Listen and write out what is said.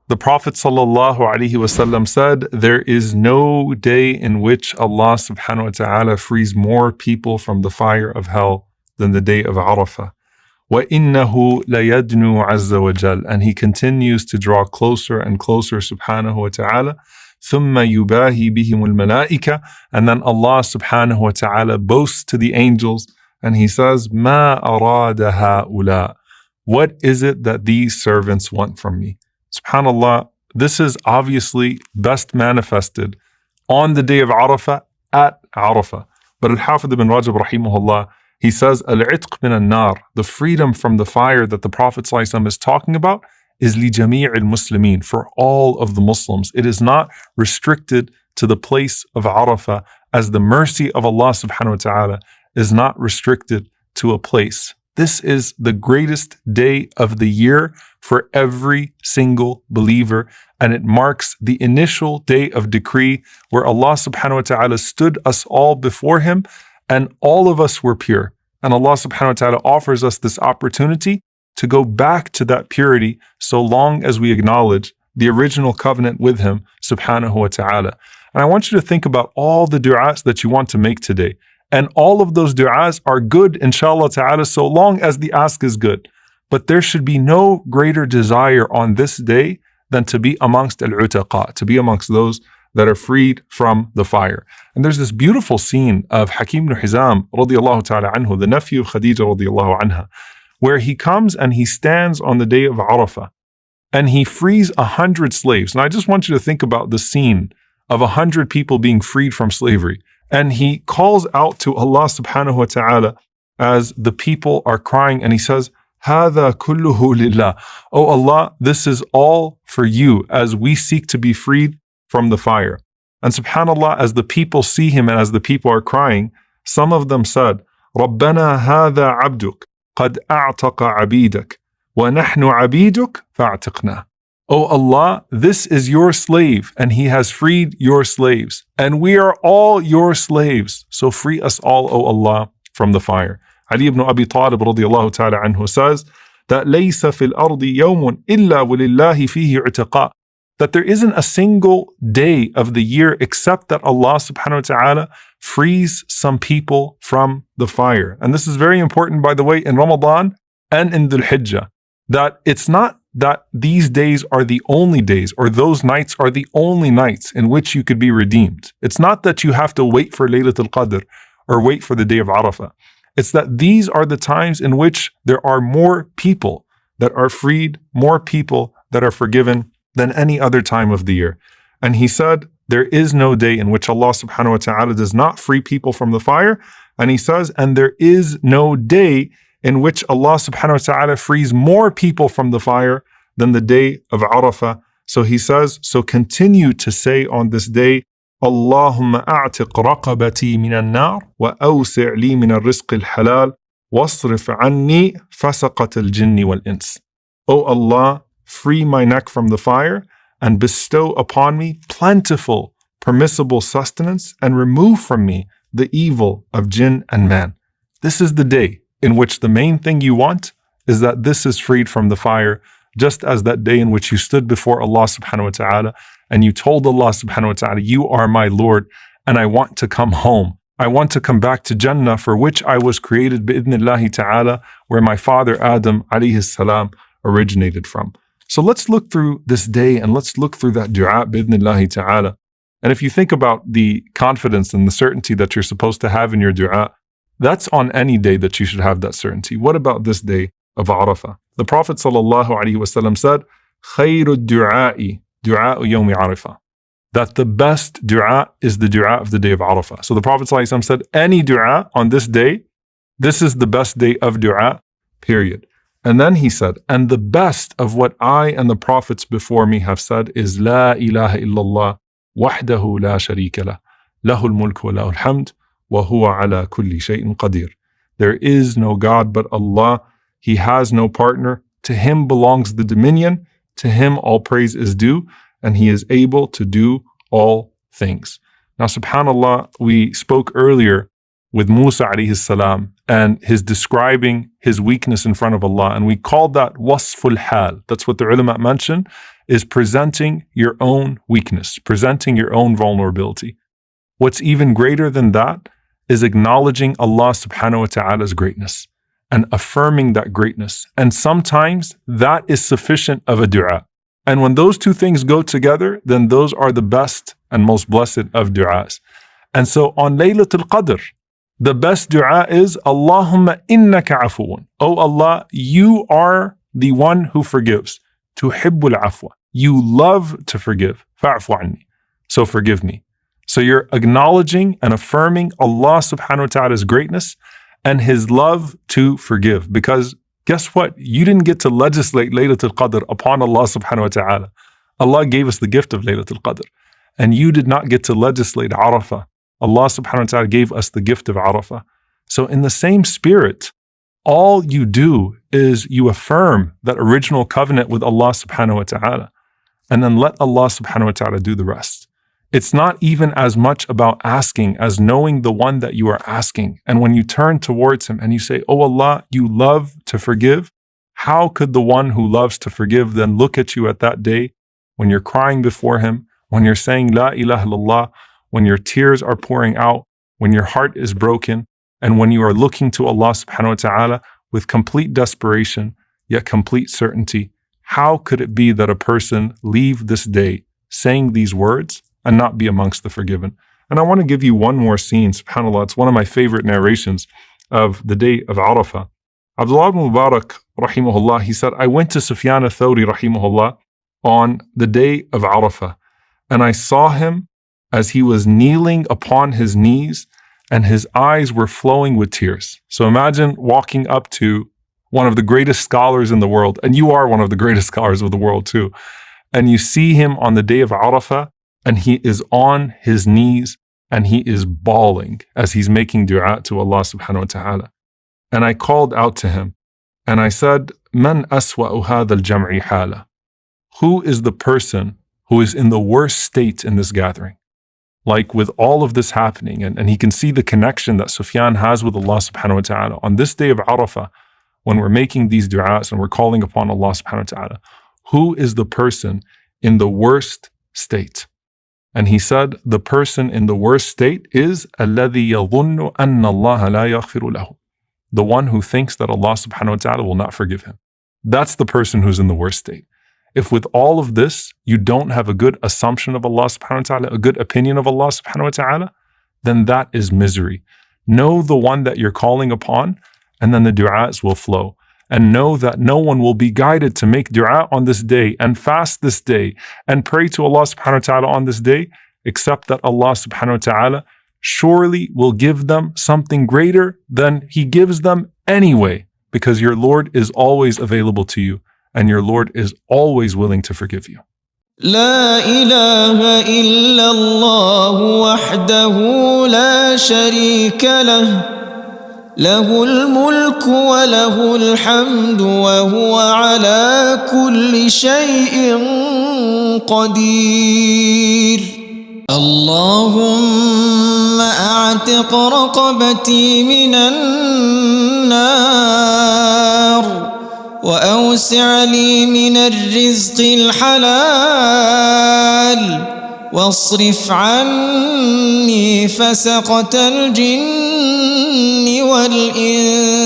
The Prophet ﷺ said, there is no day in which Allah subhanahu wa ta'ala frees more people from the fire of hell than the day of Arafah. وَإِنَّهُ لَيَدْنُو عَزَّ وَجَلَّ. And He continues to draw closer and closer subhanahu wa ta'ala. ثُمَّ يُبَاهِي بِهِمُ الْمَلَائِكَةِ. And then Allah subhanahu wa ta'ala boasts to the angels and He says, مَا أَرَادَ هَؤُلَاءِ. What is it that these servants want from me? SubhanAllah, this is obviously best manifested on the day of Arafah at Arafah. But Al-Hafidh ibn Rajab rahimahullah, he says, Al-'itq min al-nar, the freedom from the fire that the Prophet ﷺ is talking about is li-jami' al-muslimin, for all of the Muslims. It is not restricted to the place of Arafah, as the mercy of Allah subhanahu wa ta'ala is not restricted to a place. This is the greatest day of the year for every single believer, and it marks the initial day of decree where Allah subhanahu wa ta'ala stood us all before Him and all of us were pure. And Allah subhanahu wa ta'ala offers us this opportunity to go back to that purity so long as we acknowledge the original covenant with Him subhanahu wa ta'ala. And I want you to think about all the du'as that you want to make today. And all of those du'as are good, inshallah ta'ala, so long as the ask is good. But there should be no greater desire on this day than to be amongst al-utaqa, to be amongst those that are freed from the fire. And there's this beautiful scene of Hakim ibn Hizam radiyallahu ta'ala anhu, the nephew of Khadija radiyallahu anha, where he comes and he stands on the day of Arafah and he frees 100 slaves. And I just want you to think about the scene of 100 people being freed from slavery. And he calls out to Allah subhanahu wa ta'ala as the people are crying and he says, هَذَا كُلُّهُ لِلَّهِ. Oh Allah, this is all for you as we seek to be freed from the fire. And subhanallah, as the people see him and as the people are crying, some of them said, رَبَّنَا هَذَا عَبْدُكَ قَدْ أَعْتَقَ عَبِيدَكَ وَنَحْنُ عَبِيدُكَ فَاعْتِقْنَا. Oh Allah, this is your slave and he has freed your slaves and we are all your slaves. So free us all, O Allah, from the fire. Ali ibn Abi Talib radiyallahu ta'ala anhu says that لَيْسَ فِي الْأَرْضِ يَوْمٌ إِلَّا وَلِلَّهِ فِيهِ عُتَقَاء. That there isn't a single day of the year except that Allah subhanahu wa ta'ala frees some people from the fire. And this is very important, by the way, in Ramadan and in Dhul Hijjah, that it's not that these days are the only days or those nights are the only nights in which you could be redeemed. It's not that you have to wait for Laylatul Qadr or wait for the day of Arafah. It's that these are the times in which there are more people that are freed, more people that are forgiven than any other time of the year. And he said, there is no day in which Allah subhanahu wa ta'ala does not free people from the fire. And he says, and there is no day in which Allah subhanahu wa ta'ala frees more people from the fire than the day of Arafah. So he says, so continue to say on this day, Allahumma a'tiq raqabati min al-nar wa awsi' li min al-rizq al-halal wasrif anni fasaqat al-jinni wal-ins. O Allah, free my neck from the fire and bestow upon me plentiful, permissible sustenance and remove from me the evil of jinn and man. This is the day in which the main thing you want is that this is freed from the fire, just as that day in which you stood before Allah subhanahu wa ta'ala and you told Allah subhanahu wa ta'ala, you are my Lord and I want to come home. I want to come back to Jannah for which I was created bi'idhnillahi ta'ala, where my father Adam alayhi salam originated from. So let's look through this day and let's look through that dua bi'idhnillahi ta'ala. And if you think about the confidence and the certainty that you're supposed to have in your dua, that's on any day that you should have that certainty. What about this day of Arafah? The Prophet ﷺ said, خَيْرُ الدُّعَاءِ دُعَاءُ يَوْمِ عَرَفَةٍ. That the best dua is the dua of the day of Arafah. So the Prophet ﷺ said, any dua on this day, this is the best day of dua, period. And then he said, and the best of what I and the prophets before me have said is La ilaha illallah wahdahu la sharika lah, lahul mulk wa lahul hamd, wa huwa ala kulli shay'in qadir. There is no God but Allah. He has no partner. To Him belongs the dominion. To Him all praise is due. And He is able to do all things. Now, subhanAllah, we spoke earlier with Musa alayhi salam and his describing his weakness in front of Allah. And we call that wasful hal. That's what the ulama mention, is presenting your own weakness, presenting your own vulnerability. What's even greater than that is acknowledging Allah subhanahu wa ta'ala's greatness and affirming that greatness. And sometimes that is sufficient of a dua. And when those two things go together, then those are the best and most blessed of du'as. And so on Laylatul Qadr, the best dua is, Allahumma innaka afuun. Oh Allah, you are the one who forgives. Tuhibbul afwa. You love to forgive. Fa'fu anni. So forgive me. So you're acknowledging and affirming Allah subhanahu wa ta'ala's greatness and His love to forgive. Because guess what? You didn't get to legislate Laylatul Qadr upon Allah subhanahu wa ta'ala. Allah gave us the gift of Laylatul Qadr. And you did not get to legislate Arafah. Allah subhanahu wa ta'ala gave us the gift of Arafah. So in the same spirit, all you do is you affirm that original covenant with Allah subhanahu wa ta'ala. And then let Allah subhanahu wa ta'ala do the rest. It's not even as much about asking as knowing the one that you are asking. And when you turn towards Him and you say, oh Allah, you love to forgive, how could the one who loves to forgive then look at you at that day when you're crying before Him, when you're saying La ilaha illallah, when your tears are pouring out, when your heart is broken, and when you are looking to Allah subhanahu wa ta'ala with complete desperation, yet complete certainty? How could it be that a person leave this day saying these words and not be amongst the forgiven? And I want to give you one more scene, subhanAllah. It's one of my favorite narrations of the day of Arafah. Abdullah ibn Mubarak, rahimahullah, he said, I went to Sufyan al-Thawri, rahimahullah, on the day of Arafah, and I saw him as he was kneeling upon his knees and his eyes were flowing with tears. So imagine walking up to one of the greatest scholars in the world, and you are one of the greatest scholars of the world too, and you see him on the day of Arafah, and he is on his knees and he is bawling as he's making dua to Allah subhanahu wa ta'ala. And I called out to him and I said, Man aswa'u hadha al-jam'i hala? Who is the person who is in the worst state in this gathering? Like with all of this happening, and he can see the connection that Sufyan has with Allah subhanahu wa ta'ala on this day of Arafah, when we're making these du'as and we're calling upon Allah subhanahu wa ta'ala, who is the person in the worst state? And he said, the person in the worst state is الَّذِي يَظُنُّ أَنَّ اللَّهَ لَا يَغْفِرُ لَهُ. The one who thinks that Allah subhanahu wa ta'ala will not forgive him. That's the person who's in the worst state. If with all of this, you don't have a good assumption of Allah subhanahu wa ta'ala, a good opinion of Allah subhanahu wa ta'ala, then that is misery. Know the one that you're calling upon, and then the du'as will flow. And know that no one will be guided to make dua on this day and fast this day and pray to Allah subhanahu wa ta'ala on this day, except that Allah subhanahu wa ta'ala surely will give them something greater than He gives them anyway, because your Lord is always available to you and your Lord is always willing to forgive you. لا إله إلا الله وحده لا شريك له له الملك وله الحمد وهو على كل شيء قدير. اللهم أعتق رقبتي من النار وأوسع لي من الرزق الحلال واصرف عني فسقة الجن والإنس